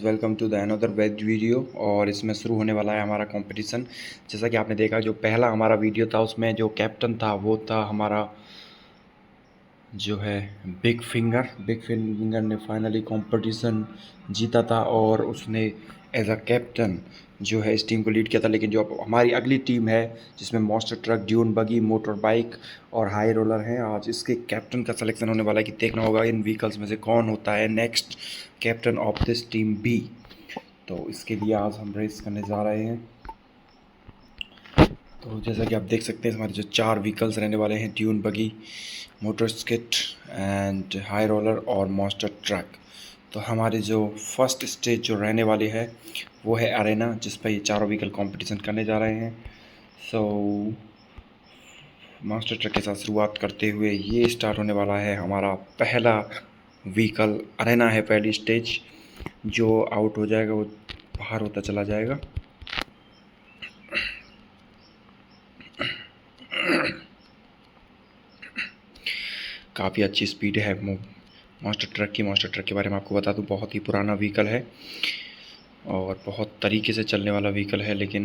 Welcome to the another veg video. और इसमें शुरू होने वाला है हमारा कंपटीशन। जैसा कि आपने देखा, जो पहला हमारा वीडियो था उसमें जो कैप्टन था वो था हमारा जो है बिग फिंगर ने फाइनली कंपटीशन जीता था और उसने एज अ कैप्टन जो है इस टीम को लीड किया था। लेकिन जो अब हमारी अगली टीम है जिसमें मॉन्स्टर ट्रक, ड्यून बगी, मोटर बाइक और हाई रोलर हैं, आज इसके कैप्टन का सिलेक्शन होने वाला है कि देखना होगा इन व्हीकल्स में से कौन होता है next captain of this team B. तो इसके लिए आज हम रेस करने जा रहे हैं। तो जैसा कि आप देख सकते हैं, हमारे जो 4 व्हीकल्स रहने वाले हैं, ड्यून बगी, motor skit and high roller और मॉन्स्टर ट्रक। तो हमारे जो फर्स्ट स्टेज जो रहने वाली है वो है अरेना, जिस पर ये चारों व्हीकल कंपटीशन करने जा रहे हैं। सो मॉन्स्टर ट्रक के साथ शुरुआत करते हुए ये स्टार्ट होने वाला है हमारा पहला व्हीकल। अरेना है पहली स्टेज, जो आउट हो जाएगा वो बाहर होता चला जाएगा। काफ़ी अच्छी स्पीड है मॉन्स्टर ट्रक की। मॉन्स्टर ट्रक के बारे में आपको बता दूं, बहुत ही पुराना व्हीकल है और बहुत तरीके से चलने वाला व्हीकल है। लेकिन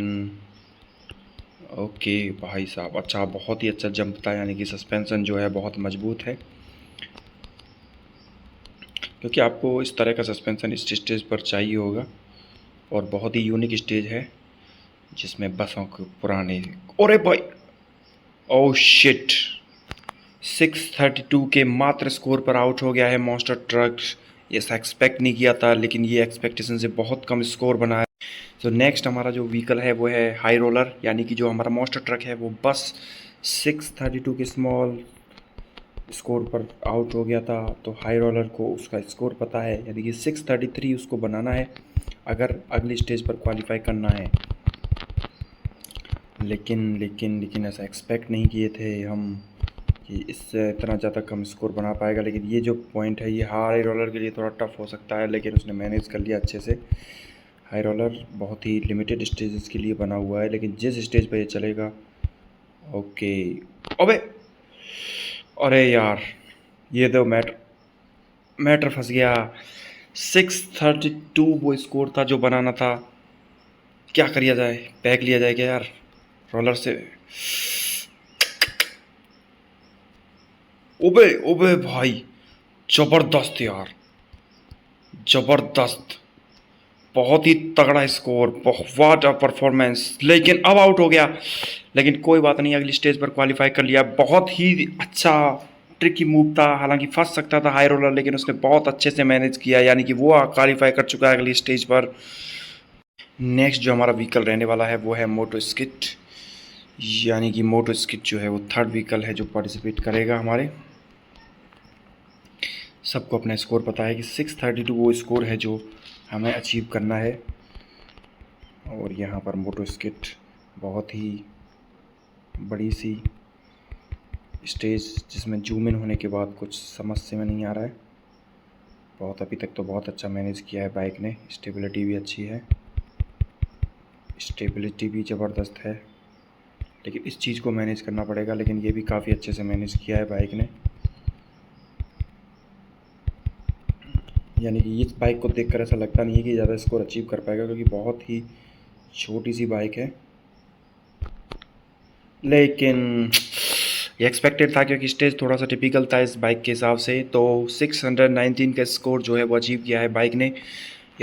ओके भाई साहब, अच्छा, बहुत ही अच्छा जंपता है, यानी कि सस्पेंशन जो है बहुत मजबूत है, क्योंकि आपको इस तरह का सस्पेंशन इस स्टेज पर चाहिए होगा। और बहुत ही यूनिक स्टेज है जिसमें बसों के पुराने, अरे भाई, ओह शिट, 632 के मात्र स्कोर पर आउट हो गया है मॉन्स्टर ट्रक। ये एक्सपेक्ट नहीं किया था, लेकिन ये एक्सपेक्टेशन से बहुत कम स्कोर बना है। तो नेक्स्ट हमारा जो व्हीकल है वो है हाई रोलर, यानी कि जो हमारा मॉन्स्टर ट्रक है वो बस 632 के स्मॉल स्कोर पर आउट हो गया था। तो हाई रोलर को उसका स्कोर पता है, यानी कि 633 उसको बनाना है अगर अगली स्टेज पर क्वालिफाई करना है। लेकिन ऐसा एक्सपेक्ट नहीं किए थे हम कि इससे इतना ज़्यादा कम स्कोर बना पाएगा। लेकिन ये जो पॉइंट है ये हाई रोलर के लिए थोड़ा टफ हो सकता है, लेकिन उसने मैनेज कर लिया अच्छे से। हाई रोलर बहुत ही लिमिटेड स्टेजेस के लिए बना हुआ है, लेकिन जिस स्टेज पे ये चलेगा, ओके, अबे, अरे यार, ये तो मैटर फंस गया। 632 वो स्कोर था जो बनाना था। क्या करिया जाए, पैक लिया जाए क्या यार रोलर से? ओबे ओबे भाई, जबरदस्त यार, जबरदस्त, बहुत ही तगड़ा स्कोर, व्हाट अ परफॉर्मेंस। लेकिन अब आउट हो गया, लेकिन कोई बात नहीं, अगली स्टेज पर क्वालिफाई कर लिया। बहुत ही अच्छा ट्रिकी मूव था, हालांकि फंस सकता था हाई रोलर, लेकिन उसने बहुत अच्छे से मैनेज किया, यानी कि वो क्वालिफाई कर चुका है अगली स्टेज पर। नेक्स्ट जो हमारा व्हीकल रहने वाला है वो है मोटो स्किट, यानी कि मोटो स्किट जो है वो थर्ड व्हीकल है जो पार्टिसिपेट करेगा हमारे। सबको अपना स्कोर पता है कि 632 वो स्कोर है जो हमें अचीव करना है। और यहाँ पर मोटो स्किट बहुत ही बड़ी सी स्टेज, जिसमें जूम इन होने के बाद कुछ समझ से में नहीं आ रहा है। बहुत अभी तक तो बहुत अच्छा मैनेज किया है बाइक ने, स्टेबिलिटी भी अच्छी है, स्टेबिलिटी भी ज़बरदस्त है। लेकिन इस चीज़ को मैनेज करना पड़ेगा, लेकिन ये भी काफ़ी अच्छे से मैनेज किया है बाइक ने। यानी कि इस बाइक को देखकर ऐसा लगता नहीं है कि ज़्यादा स्कोर अचीव कर पाएगा, क्योंकि बहुत ही छोटी सी बाइक है। लेकिन ये एक्सपेक्टेड था, क्योंकि स्टेज थोड़ा सा टिपिकल था इस बाइक के हिसाब से। तो 619 का स्कोर जो है वो अचीव किया है बाइक ने।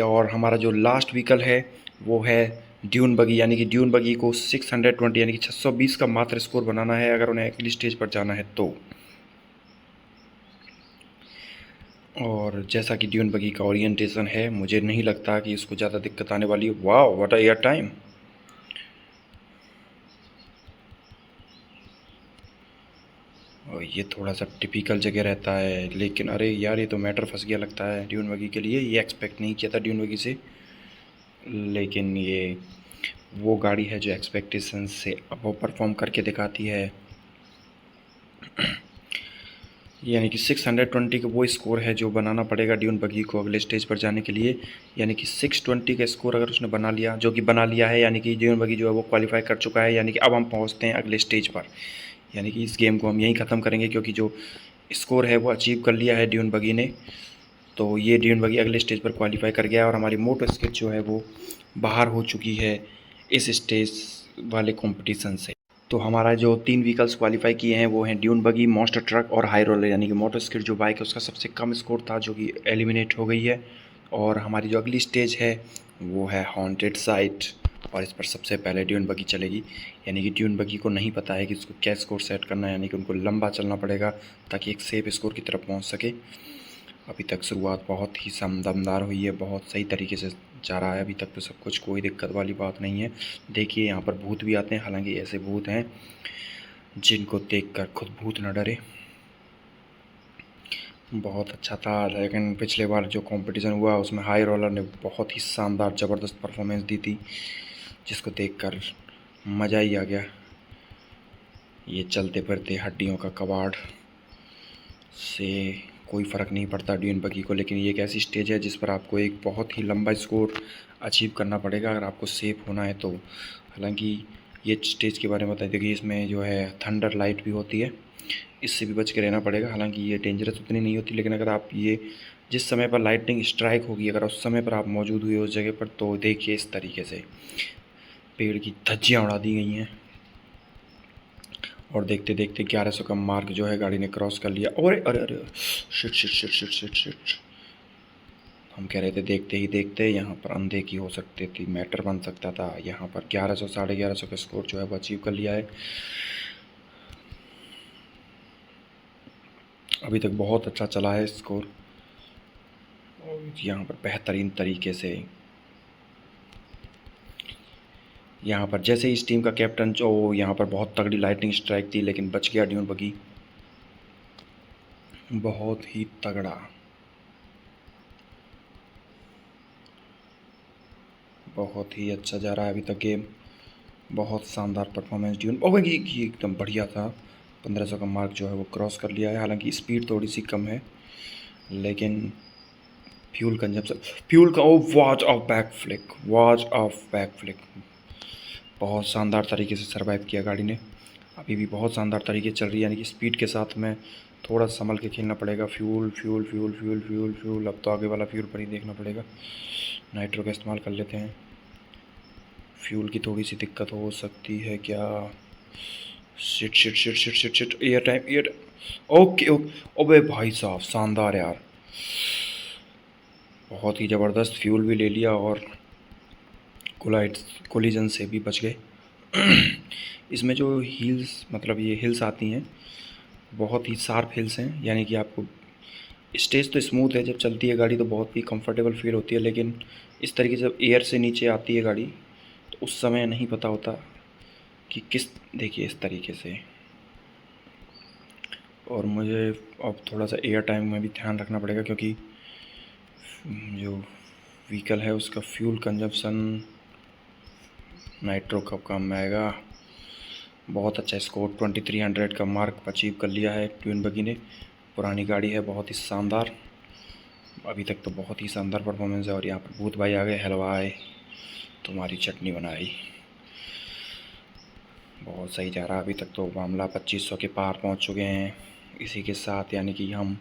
और हमारा जो लास्ट व्हीकल है वो है ड्यून बगी, यानी कि ड्यून बगी को 620 यानी कि 620 का मात्र स्कोर बनाना है अगर उन्हें अगली स्टेज पर जाना है तो। और जैसा कि ड्यून बगी का ओरिएंटेशन है, मुझे नहीं लगता कि उसको ज़्यादा दिक्कत आने वाली है। वाह, व्हाट अ एयर टाइम। और ये थोड़ा सा टिपिकल जगह रहता है, लेकिन अरे यार, ये तो मैटर फंस गया लगता है ड्यून बगी के लिए। ये एक्सपेक्ट नहीं किया था ड्यून बगी से, लेकिन ये वो गाड़ी है जो एक्सपेक्टेशन से वो परफॉर्म करके दिखाती है। यानी कि 620 का वो स्कोर है जो बनाना पड़ेगा ड्यून बगी को अगले स्टेज पर जाने के लिए। यानी कि 620 का स्कोर अगर उसने बना लिया, जो कि बना लिया है, यानी कि ड्यून बगी जो है वो क्वालिफाई कर चुका है। यानी कि अब हम पहुंचते हैं अगले स्टेज पर, यानी कि इस गेम को हम यहीं ख़त्म करेंगे, क्योंकि जो स्कोर है वो अचीव कर लिया है ड्यून बगी ने। तो ये ड्यून बगी अगले स्टेज पर क्वालिफाई कर गया और हमारी मोटो स्केच जो है वो बाहर हो चुकी है इस स्टेज वाले कंपटीशन से। तो हमारा जो 3 व्हीकल्स क्वालिफाई किए हैं वो हैं ड्यून बगी, मॉन्स्टर ट्रक और हाई रोलर, यानी कि मोटो स्केट जो बाइक है उसका सबसे कम स्कोर था जो कि एलिमिनेट हो गई है। और हमारी जो अगली स्टेज है वो है हॉन्टेड साइट और इस पर सबसे पहले ड्यून बगी चलेगी। यानी कि ड्यून बगी को नहीं पता है कि इसको क्या स्कोर सेट करना है, यानी कि उनको लंबा चलना पड़ेगा ताकि एक सेफ स्कोर की तरफ पहुंच सके। अभी तक शुरुआत बहुत ही दमदार हुई है, बहुत सही तरीके से जा रहा है अभी तक तो सब कुछ, कोई दिक्कत वाली बात नहीं है। देखिए यहाँ पर भूत भी आते हैं, हालांकि ऐसे भूत हैं जिनको देखकर खुद भूत न डरे। बहुत अच्छा था, लेकिन पिछले बार जो कंपटीशन हुआ उसमें हाई रोलर ने बहुत ही शानदार ज़बरदस्त परफॉर्मेंस दी थी जिसको देखकर मज़ा ही आ गया। ये चलते फिरते हड्डियों का कबाड़ से कोई फ़र्क नहीं पड़ता ड्यून बगी को, लेकिन ये एक ऐसी स्टेज है जिस पर आपको एक बहुत ही लंबा स्कोर अचीव करना पड़ेगा अगर आपको सेफ होना है तो। हालांकि ये स्टेज के बारे में बता देखिए, इसमें जो है थंडर लाइट भी होती है, इससे भी बच के रहना पड़ेगा। हालांकि ये डेंजरस उतनी नहीं होती, लेकिन अगर आप ये जिस समय पर लाइटनिंग स्ट्राइक होगी अगर उस समय पर आप मौजूद हुए उस जगह पर तो देखिए इस तरीके से पेड़ की धज्जियाँ उड़ा दी गई हैं। और देखते देखते 1100 का मार्क जो है गाड़ी ने क्रॉस कर लिया। और अरे अरे shit shit shit shit shit shit, हम कह रहे थे देखते ही देखते यहाँ पर अंधे की हो सकती थी, मैटर बन सकता था। यहाँ पर 1100 1150 का स्कोर जो है वो अचीव कर लिया है। अभी तक बहुत अच्छा चला है स्कोर, और यहाँ पर बेहतरीन तरीके से यहाँ पर जैसे इस टीम का कैप्टन जो यहाँ पर बहुत तगड़ी लाइटनिंग स्ट्राइक थी लेकिन बच गया ड्यून बगी, बहुत ही तगड़ा, बहुत ही अच्छा जा रहा है अभी तक गेम। बहुत शानदार परफॉर्मेंस ड्यून बगी की एकदम बढ़िया था। 1500 का मार्क जो है वो क्रॉस कर लिया है। हालांकि स्पीड थोड़ी सी कम है लेकिन फ्यूल कंजप्शन, फ्यूल का, oh watch of back flick, watch of back flick, बहुत शानदार तरीके से सर्वाइव किया गाड़ी ने। अभी भी बहुत शानदार तरीके चल रही है, यानी कि स्पीड के साथ में थोड़ा संभल के खेलना पड़ेगा। Fuel fuel fuel fuel fuel fuel, अब तो आगे वाला फ्यूल पर ही देखना पड़ेगा। नाइट्रो का इस्तेमाल कर लेते हैं, फ्यूल की थोड़ी सी दिक्कत हो सकती है क्या। Shit shit shit shit shit shit, air time, air, okay okay, ओबे भाई साहब शानदार यार, बहुत ही ज़बरदस्त, फ्यूल भी ले लिया और कोलिजन से भी बच गए। इसमें जो हील्स, मतलब ये हिल्स आती हैं बहुत ही शार्प हिल्स हैं, यानी कि आपको स्टेज तो स्मूथ है, जब चलती है गाड़ी तो बहुत ही कंफर्टेबल फील होती है, लेकिन इस तरीके से जब एयर से नीचे आती है गाड़ी तो उस समय नहीं पता होता कि किस, देखिए इस तरीके से। और मुझे अब थोड़ा सा एयर टाइम में भी ध्यान रखना पड़ेगा क्योंकि जो व्हीकल है उसका फ्यूल कंजप्शन नाइट्रो कब काम आएगा। बहुत अच्छा स्कोर 2300 का मार्क अचीव कर लिया है ट्विन बगी ने। पुरानी गाड़ी है, बहुत ही शानदार, अभी तक तो बहुत ही शानदार परफॉर्मेंस है। और यहाँ पर भूत भाई आ गए, हलवाए तुम्हारी चटनी बनाई, बहुत सही जा रहा है अभी तक तो मामला। 2500 के पार पहुँच चुके हैं इसी के साथ, यानी कि हम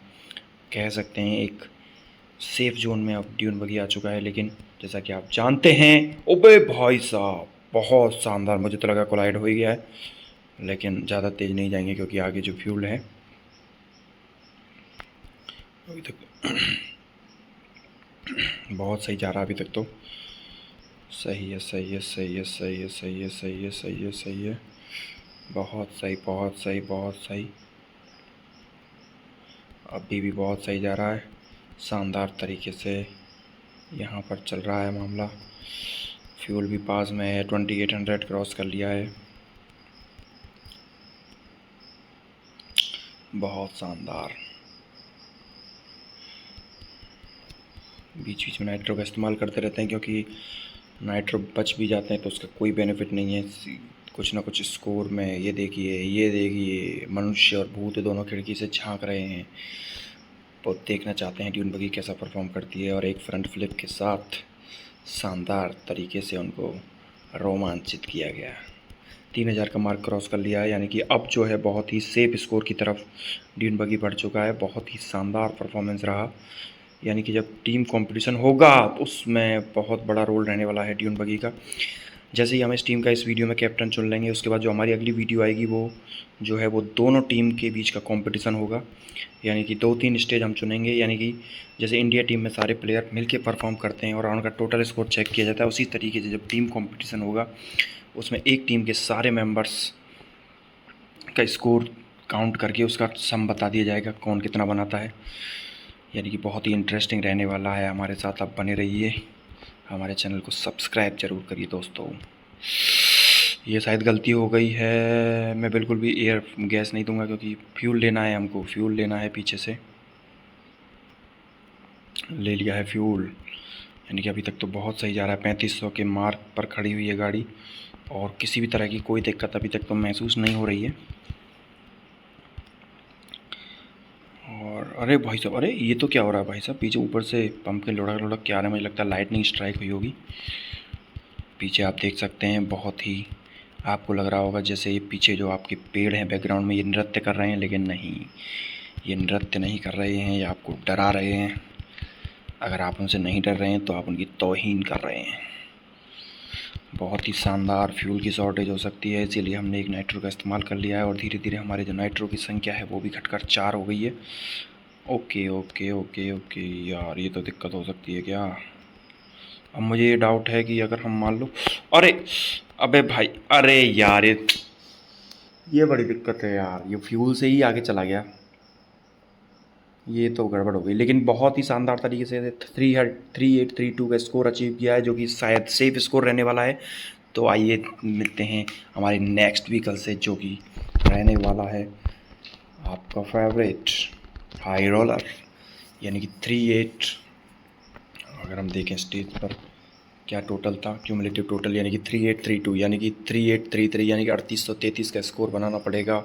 कह सकते हैं एक सेफ जोन में अब ड्यून बगी आ चुका है। लेकिन जैसा कि आप जानते हैं, ओबे भाई साहब बहुत शानदार, मुझे तो लगा कोलाइड हो ही गया है, लेकिन ज़्यादा तेज़ नहीं जाएंगे क्योंकि आगे जो फ्यूल है अभी तक बहुत सही जा रहा है अभी तक तो। सही है सही है सही है सही है सही है सही है सही है सही है, बहुत सही बहुत सही बहुत सही, अभी भी बहुत सही जा रहा है, शानदार तरीके से यहाँ पर चल रहा है मामला। फ्यूल भी पास में है, 2800 क्रॉस कर लिया है, बहुत शानदार। बीच बीच में नाइट्रो का इस्तेमाल करते रहते हैं क्योंकि नाइट्रो बच भी जाते हैं तो उसका कोई बेनिफिट नहीं है कुछ ना कुछ स्कोर में। ये देखिए मनुष्य और भूत दोनों खिड़की से झांक रहे हैं, तो देखना चाहते हैं ड्यून बगी कैसा परफॉर्म करती है। और एक फ्रंट फ्लिप के साथ शानदार तरीके से उनको रोमांचित किया गया। 3000 का मार्क क्रॉस कर लिया है, यानी कि अब जो है बहुत ही सेफ स्कोर की तरफ ड्यून बगी बढ़ चुका है। बहुत ही शानदार परफॉर्मेंस रहा, यानी कि जब टीम कंपटीशन होगा तो उसमें बहुत बड़ा रोल रहने वाला है ड्यून बगी का। जैसे ही हम इस टीम का इस वीडियो में कैप्टन चुन लेंगे, उसके बाद जो हमारी अगली वीडियो आएगी वो जो है वो दोनों टीम के बीच का कंपटीशन होगा। यानी कि 2-3 स्टेज हम चुनेंगे, यानी कि जैसे इंडिया टीम में सारे प्लेयर मिलके परफॉर्म करते हैं और उनका टोटल स्कोर चेक किया जाता है, उसी तरीके से जब टीम कंपटीशन होगा उसमें एक टीम के सारे मेंबर्स का स्कोर काउंट करके उसका सम बता दिया जाएगा कौन कितना बनाता है। यानी कि बहुत ही इंटरेस्टिंग रहने वाला है। हमारे साथ आप बने रहिए, हमारे चैनल को सब्सक्राइब ज़रूर करिए दोस्तों। ये शायद गलती हो गई है, मैं बिल्कुल भी एयर गैस नहीं दूंगा क्योंकि फ्यूल लेना है, हमको फ्यूल लेना है। पीछे से ले लिया है फ्यूल, यानी कि अभी तक तो बहुत सही जा रहा है। 3500 के मार्क पर खड़ी हुई है गाड़ी और किसी भी तरह की कोई दिक्कत अभी तक तो महसूस नहीं हो रही है। और अरे भाई साहब, अरे ये तो क्या हो रहा है भाई साहब, पीछे ऊपर से पंप के लुढ़क लुढ़क के आ रहे हैं, मुझे लगता है लाइटनिंग स्ट्राइक हुई होगी। पीछे आप देख सकते हैं, बहुत ही आपको लग रहा होगा जैसे ये पीछे जो आपके पेड़ हैं बैकग्राउंड में ये नृत्य कर रहे हैं, लेकिन नहीं, ये नृत्य नहीं कर रहे हैं, ये आपको डरा रहे हैं। अगर आप उनसे नहीं डर रहे हैं तो आप उनकी तौहीन कर रहे हैं। बहुत ही शानदार फ्यूल की शॉर्टेज हो सकती है, इसीलिए हमने एक नाइट्रो का इस्तेमाल कर लिया है और धीरे धीरे हमारे जो नाइट्रो की संख्या है वो भी घटकर 4 हो गई है। ओके ओके ओके ओके यार, ये तो दिक्कत हो सकती है क्या। अब मुझे ये डाउट है कि अगर हम मान लो, अरे अबे भाई, अरे यार ये बड़ी दिक्कत है यार, ये फ्यूल से ही आगे चला गया, ये तो गड़बड़ हो गई। लेकिन बहुत ही शानदार तरीके से 3832 का स्कोर अचीव किया है, जो कि शायद सेफ स्कोर रहने वाला है। तो आइए मिलते हैं हमारे नेक्स्ट व्हीकल से, जो कि रहने वाला है आपका फेवरेट हाई रोलर, यानी कि 38। अगर हम देखें स्टेज पर क्या टोटल था, क्यूमुलेटिव टोटल, यानी कि 3832, यानी कि 3833, यानी कि 3833 का स्कोर बनाना पड़ेगा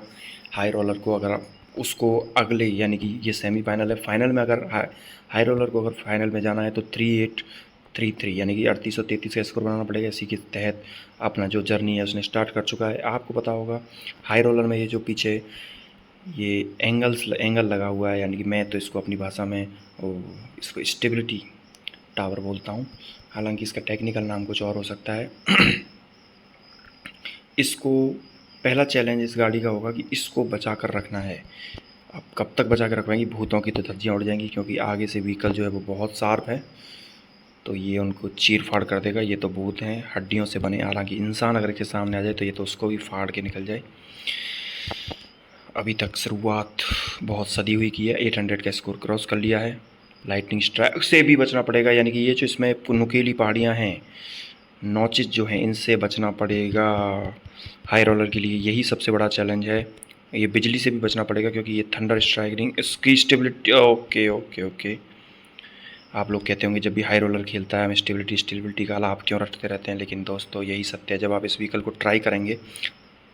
हाई रोलर को। अगर आप उसको अगले, यानी कि ये सेमीफाइनल है, फाइनल में अगर हाई रोलर को अगर फाइनल में जाना है तो 3833 यानी कि 3833 का स्कोर बनाना पड़ेगा। इसी के तहत अपना जो जर्नी है उसने स्टार्ट कर चुका है। आपको पता होगा हाई रोलर में ये जो पीछे ये एंगल लगा हुआ है, यानी कि मैं तो इसको अपनी भाषा में इसको स्टेबिलिटी टावर बोलता हूँ, हालांकि इसका टेक्निकल नाम कुछ और हो सकता है। इसको पहला चैलेंज इस गाड़ी का होगा कि इसको बचा कर रखना है। अब कब तक बचा कर रखवाएंगे, भूतों की तो धज्जियाँ उड़ जाएंगी, क्योंकि आगे से व्हीकल जो है वो बहुत शार्प है, तो ये उनको चीर फाड़ कर देगा। ये तो भूत हैं, हड्डियों से बने, हालांकि इंसान अगर इसके सामने आ जाए तो ये तो उसको भी फाड़ के निकल जाए। अभी तक शुरुआत बहुत सदी हुई की है, 800 का स्कोर क्रॉस कर लिया है। लाइटनिंग स्ट्राइक से भी बचना पड़ेगा, यानी कि ये जो इसमें नुकीली पहाड़ियाँ हैं, नॉचेस जो हैं, इनसे बचना पड़ेगा हाई रोलर के लिए। यही सबसे बड़ा चैलेंज है। ये बिजली से भी बचना पड़ेगा क्योंकि ये थंडर स्ट्राइकिंग, इसकी स्टेबिलिटी, ओके ओके ओके। आप लोग कहते होंगे जब भी हाई रोलर खेलता है हम स्टेबिलिटी का लाभ क्यों रटते रहते हैं, लेकिन दोस्तों यही सत्य है। जब आप इस व्हीकल को ट्राई करेंगे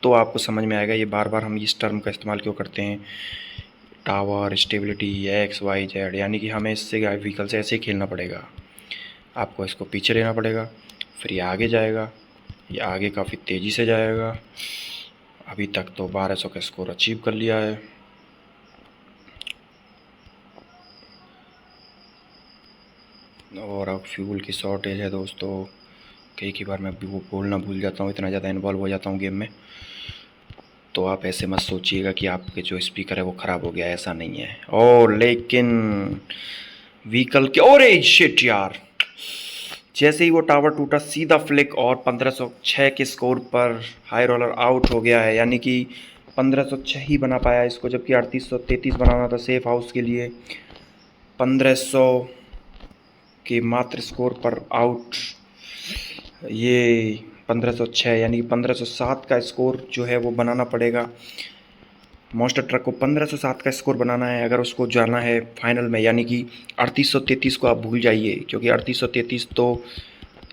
तो आपको समझ में आएगा ये बार बार हम इस टर्म का इस्तेमाल क्यों करते हैं, टावर स्टेबिलिटी XYZ, यानी कि हमें इससे व्हीकल से ऐसे ही खेलना पड़ेगा। आपको इसको पीछे लेना पड़ेगा, फिर ये आगे जाएगा, ये आगे काफ़ी तेज़ी से जाएगा। अभी तक तो 1200 का स्कोर अचीव कर लिया है। और अब फ्यूल की शॉर्टेज है दोस्तों, कई बार मैं वो बोलना भूल जाता हूँ, इतना ज़्यादा इन्वॉल्व हो जाता हूँ गेम में। तो आप ऐसे मत सोचिएगा कि आपके जो स्पीकर है वो ख़राब हो गया, ऐसा नहीं है। और लेकिन व्हीकल के, और शिट यार, जैसे ही वो टावर टूटा सीधा फ्लिक और 1506 के स्कोर पर हाई रोलर आउट हो गया है, यानी कि 1506 ही बना पाया इसको, जबकि 3833 बनाना था सेफ हाउस के लिए। 1500 के मात्र स्कोर पर आउट, ये 1506 यानी कि 1507 का स्कोर जो है वो बनाना पड़ेगा। मॉन्स्टर ट्रक को 1507 का स्कोर बनाना है अगर उसको जाना है फाइनल में, यानी कि 3833 को आप भूल जाइए, क्योंकि 3833 तो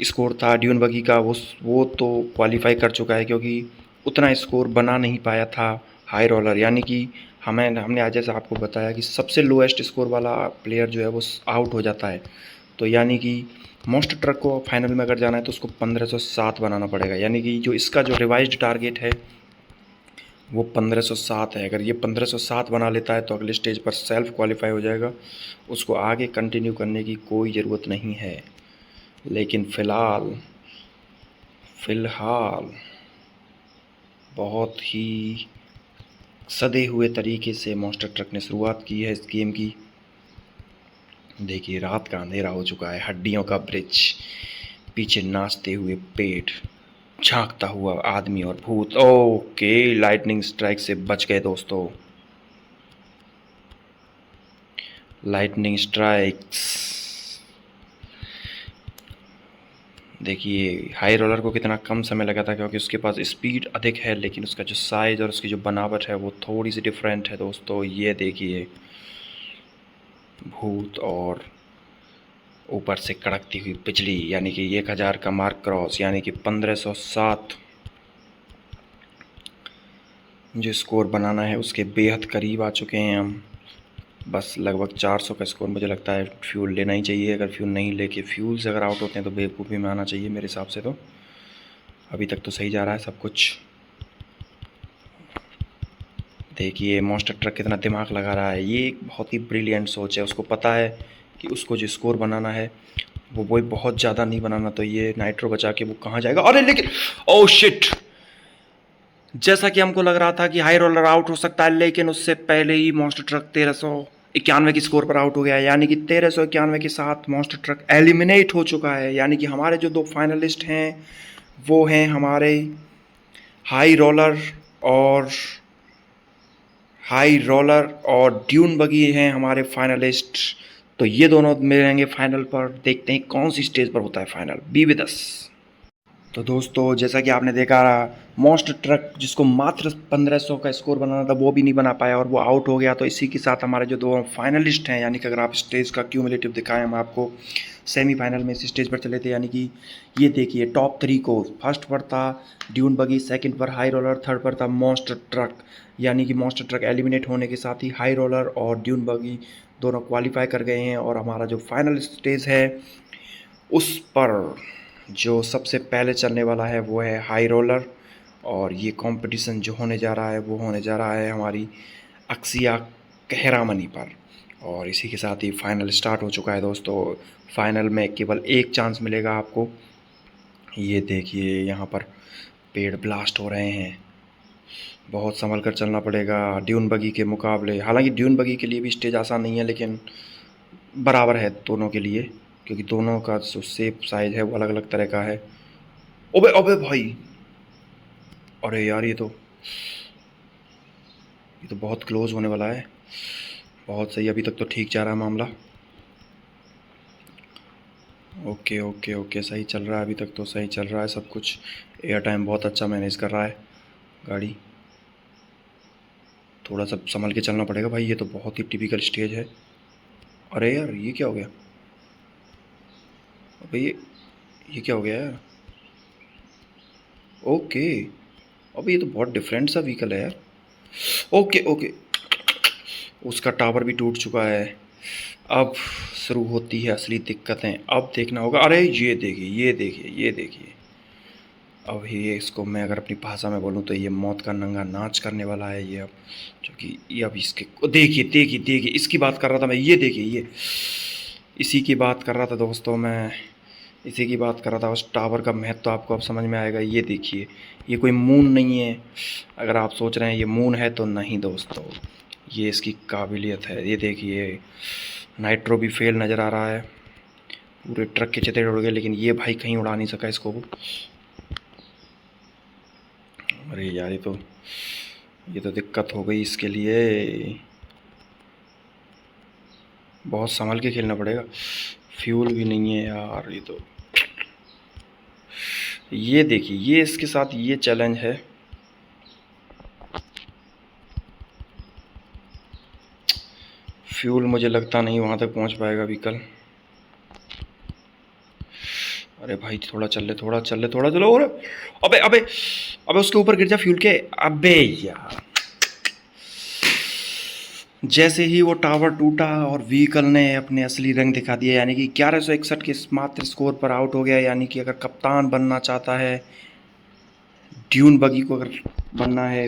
स्कोर था ड्यून बगी का, वो तो क्वालिफाई कर चुका है, क्योंकि उतना स्कोर बना नहीं पाया था हाई रोलर। यानी कि हमने आज जैसा आपको बताया कि सबसे लोएस्ट स्कोर वाला प्लेयर जो है वो आउट हो जाता है। तो यानी कि मॉन्स्टर ट्रक को फाइनल में अगर जाना है तो उसको 1507 बनाना पड़ेगा, यानी कि जो इसका जो रिवाइज्ड टारगेट है वो 1507 है। अगर ये 1507 बना लेता है तो अगले स्टेज पर सेल्फ क्वालिफाई हो जाएगा, उसको आगे कंटिन्यू करने की कोई ज़रूरत नहीं है। लेकिन फ़िलहाल बहुत ही सधे हुए तरीके से मॉन्स्टर ट्रक ने शुरुआत की है इस गेम की। देखिए रात का अंधेरा हो चुका है, हड्डियों का ब्रिज, पीछे नाचते हुए पेड़, झांकता हुआ आदमी और भूत। ओके, लाइटनिंग स्ट्राइक से बच गए दोस्तों। Lightning strikes. देखिए हाई रोलर को कितना कम समय लगा था, क्योंकि उसके पास स्पीड अधिक है, लेकिन उसका जो साइज़ और उसकी जो बनावट है वो थोड़ी सी डिफरेंट है दोस्तों। ये देखिए भूत और ऊपर से कड़कती हुई बिजली, यानी कि 1000 का मार्क क्रॉस, यानी कि 1507 जो स्कोर बनाना है उसके बेहद करीब आ चुके हैं हम। बस लगभग 400 का स्कोर मुझे लगता है फ्यूल लेना ही चाहिए। अगर फ्यूल नहीं लेके फ्यूल से अगर आउट होते हैं तो बेवकूफ़ी में आना चाहिए मेरे हिसाब से। तो अभी तक तो सही जा रहा है सब कुछ। देखिए मॉन्स्टर ट्रक कितना दिमाग लगा रहा है। ये एक बहुत ही ब्रिलियंट सोच है, उसको पता है कि उसको जो स्कोर बनाना है वो बहुत ज़्यादा नहीं बनाना। तो ये नाइट्रो बचा के वो कहाँ जाएगा। अरे लेकिन ओह शिट, जैसा कि हमको लग रहा था कि हाई रोलर आउट हो सकता है, लेकिन उससे पहले ही मॉन्स्टर ट्रक 1391 की स्कोर पर आउट हो गया है। यानी कि 1391 के साथ मॉन्स्टर ट्रक एलिमिनेट हो चुका है। यानी कि हमारे जो दो फाइनलिस्ट हैं वो हैं हमारे हाई रोलर और ड्यून बगी हैं हमारे फाइनलिस्ट। तो ये दोनों मिलेंगे फाइनल पर। देखते हैं कौन सी स्टेज पर होता है फाइनल। Be with us. तो दोस्तों जैसा कि आपने देखा मॉन्स्टर ट्रक जिसको मात्र 1500 का स्कोर बनाना था वो भी नहीं बना पाया और वो आउट हो गया। तो इसी के साथ हमारे जो दो फाइनलिस्ट हैं, यानी कि अगर आप स्टेज का क्यूमुलेटिव दिखाएं हम आपको, सेमीफाइनल में इस स्टेज पर चले थे। यानी कि ये देखिए टॉप 3 को, फर्स्ट पर था ड्यून बगी, सेकंड पर हाई रोलर, थर्ड पर था मॉन्स्टर ट्रक। यानी कि मॉन्स्टर ट्रक एलिमिनेट होने के साथ ही हाई रोलर और ड्यून बगी दोनों क्वालिफाई कर गए हैं। और हमारा जो फाइनल स्टेज है उस पर जो सबसे पहले चलने वाला है वो है हाई रोलर। और ये कंपटीशन जो होने जा रहा है वो होने जा रहा है हमारी अक्सिया कहरामनी पर। और इसी के साथ ही फाइनल स्टार्ट हो चुका है दोस्तों। फाइनल में केवल एक चांस मिलेगा आपको। ये देखिए यहाँ पर पेड़ ब्लास्ट हो रहे हैं, बहुत संभल कर चलना पड़ेगा ड्यून बगी के मुकाबले। हालांकि ड्यून बगी के लिए भी स्टेज आसान नहीं है, लेकिन बराबर है दोनों के लिए, क्योंकि दोनों का जो शेप साइज है वो अलग अलग तरह का है। अबे अबे भाई, अरे यार ये तो बहुत क्लोज होने वाला है। बहुत सही, अभी तक तो ठीक जा रहा है मामला। ओके ओके ओके, सही चल रहा है, अभी तक तो सही चल रहा है सब कुछ। एयर टाइम बहुत अच्छा मैनेज कर रहा है गाड़ी। थोड़ा सा संभल के चलना पड़ेगा भाई, ये तो बहुत ही टिपिकल स्टेज है। अरे यार ये क्या हो गया भाई, ये क्या हो गया यार। ओके, अबे ये तो बहुत डिफरेंट सा व्हीकल है यार। ओके ओके, उसका टावर भी टूट चुका है। अब शुरू होती है असली दिक्कतें, अब देखना होगा। अरे ये देखिए ये देखिए ये देखिए, अब ये इसको मैं अगर अपनी भाषा में बोलूँ तो ये मौत का नंगा नाच करने वाला है ये। अब जो कि ये अब इसके देखिए देखिए देखिए, इसकी बात कर रहा था मैं। ये देखिए ये इसी की बात कर रहा था दोस्तों मैं, इसी की बात कर रहा था। उस टावर का महत्व तो आपको अब समझ में आएगा। ये देखिए, ये कोई मून नहीं है। अगर आप सोच रहे हैं ये मून है तो नहीं दोस्तों, ये इसकी काबिलियत है। ये देखिए नाइट्रो भी फेल नज़र आ रहा है, पूरे ट्रक के चते उड़ गए, लेकिन ये भाई कहीं उड़ा नहीं सका इसको। अरे यार ये तो दिक्कत हो गई इसके लिए। बहुत संभल के खेलना पड़ेगा, फ्यूल भी नहीं है यार। ये देखिए ये इसके साथ ये चैलेंज है। फ्यूल मुझे लगता नहीं वहाँ तक पहुँच पाएगा व्हीकल। अरे भाई थोड़ा चल ले, थोड़ा चल ले, थोड़ा चलो। और अबे अबे अबे उसके ऊपर गिर जा फ्यूल के। अबे यार, जैसे ही वो टावर टूटा और व्हीकल ने अपने असली रंग दिखा दिया, यानी कि 1161 के मात्र स्कोर पर आउट हो गया। यानी कि अगर कप्तान बनना चाहता है ड्यून बगी को, अगर बनना है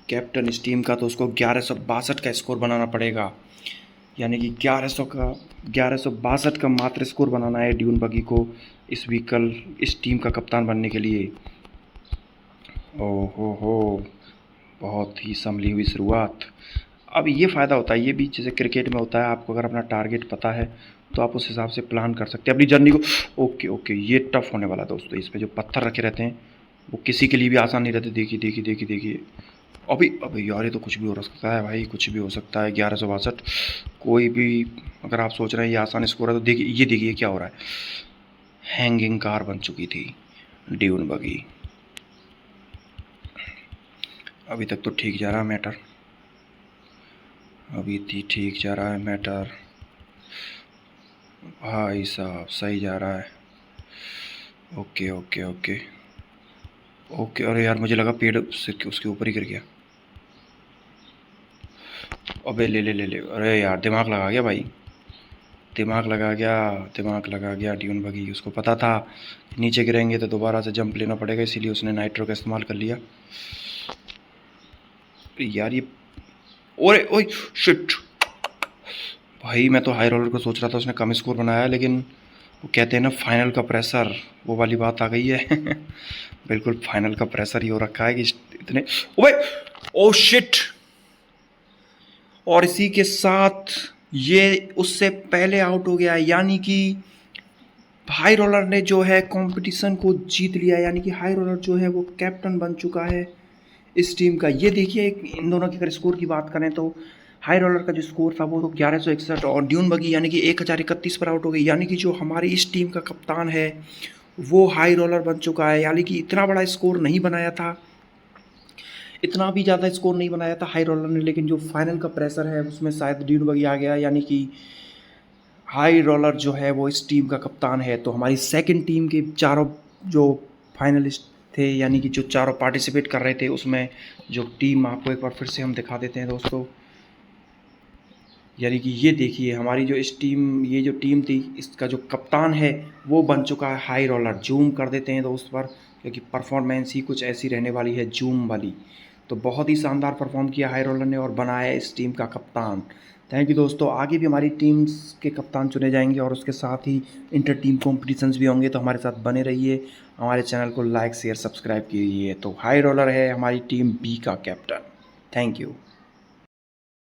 कैप्टन इस टीम का, तो उसको 1162 का स्कोर बनाना पड़ेगा। यानी कि 1162 का मात्र स्कोर बनाना है ड्यून बगी को इस टीम का कप्तान बनने के लिए। हो, बहुत ही संभली हुई शुरुआत। अब ये फ़ायदा होता है, ये भी जैसे क्रिकेट में होता है, आपको अगर अपना टारगेट पता है तो आप उस हिसाब से प्लान कर सकते हैं अपनी जर्नी को। ओके, ये टफ होने वाला दोस्तों। इस पे जो पत्थर रखे रहते हैं वो किसी के लिए भी आसान नहीं रहते। देखिए अभी यार, ये तो कुछ भी हो सकता है भाई, कुछ भी हो सकता है। 1162 कोई भी, अगर आप सोच रहे हैं ये आसान स्कोर है तो देखिए क्या हो रहा है। हैंगिंग कार बन चुकी थी ड्यून बगी। अभी तक तो ठीक जा रहा है मैटर, ठीक जा रहा है मैटर। भाई साहब सही जा रहा है। ओके। अरे यार, मुझे लगा पेड़ से उसके ऊपर ही गिर गया। अबे ले। अरे यार, दिमाग लगा गया भाई, दिमाग लगा गया ड्यून बगी। उसको पता था नीचे गिरेंगे तो दोबारा से जंप लेना पड़ेगा, इसीलिए उसने नाइट्रो का इस्तेमाल कर लिया। यार ये, ओए शिट भाई, मैं तो हाई रोलर को सोच रहा था उसने कम स्कोर बनाया, लेकिन वो कहते हैं ना फाइनल का प्रेशर, वो वाली बात आ गई है। बिल्कुल फाइनल का प्रेशर ही हो रखा है कि इतने, ओए ओ शिट। और इसी के साथ ये उससे पहले आउट हो गया, यानी कि हाई रोलर ने जो है कंपटीशन को जीत लिया। यानी कि हाई रोलर जो है वो कैप्टन बन चुका है इस टीम का। ये देखिए, इन दोनों की अगर स्कोर की बात करें तो हाई रोलर का जो स्कोर था वो तो 1161, और ड्यून बगी यानी कि 1031 पर आउट हो गई। यानी कि जो हमारी इस टीम का कप्तान है वो हाई रोलर बन चुका है। यानी कि इतना बड़ा स्कोर नहीं बनाया था, इतना भी ज़्यादा स्कोर नहीं बनाया था हाई रोलर ने, लेकिन जो फाइनल का प्रेशर है उसमें शायद ड्यून बगी आ गया। यानी कि हाई रोलर जो है वो इस टीम का कप्तान है। तो हमारी सेकंड टीम के चारों जो फाइनलिस्ट थे, यानी कि जो चारों पार्टिसिपेट कर रहे थे, उसमें जो टीम आपको एक बार फिर से हम दिखा देते हैं दोस्तों। यानी कि ये देखिए, हमारी जो ये जो टीम थी, इसका जो कप्तान है वो बन चुका है हाई रोलर। जूम कर देते हैं दोस्त पर, क्योंकि परफॉर्मेंस ही कुछ ऐसी रहने वाली है जूम वाली। तो बहुत ही शानदार परफॉर्म किया हाई रोलर ने और बनाया इस टीम का कप्तान। थैंक यू दोस्तों। आगे भी हमारी टीम्स के कप्तान चुने जाएंगे और उसके साथ ही इंटर टीम कॉम्पिटिशन्स भी होंगे, तो हमारे साथ बने रहिए। हमारे चैनल को लाइक शेयर सब्सक्राइब कीजिए। तो हाई रोलर है हमारी टीम बी का कैप्टन। Thank you.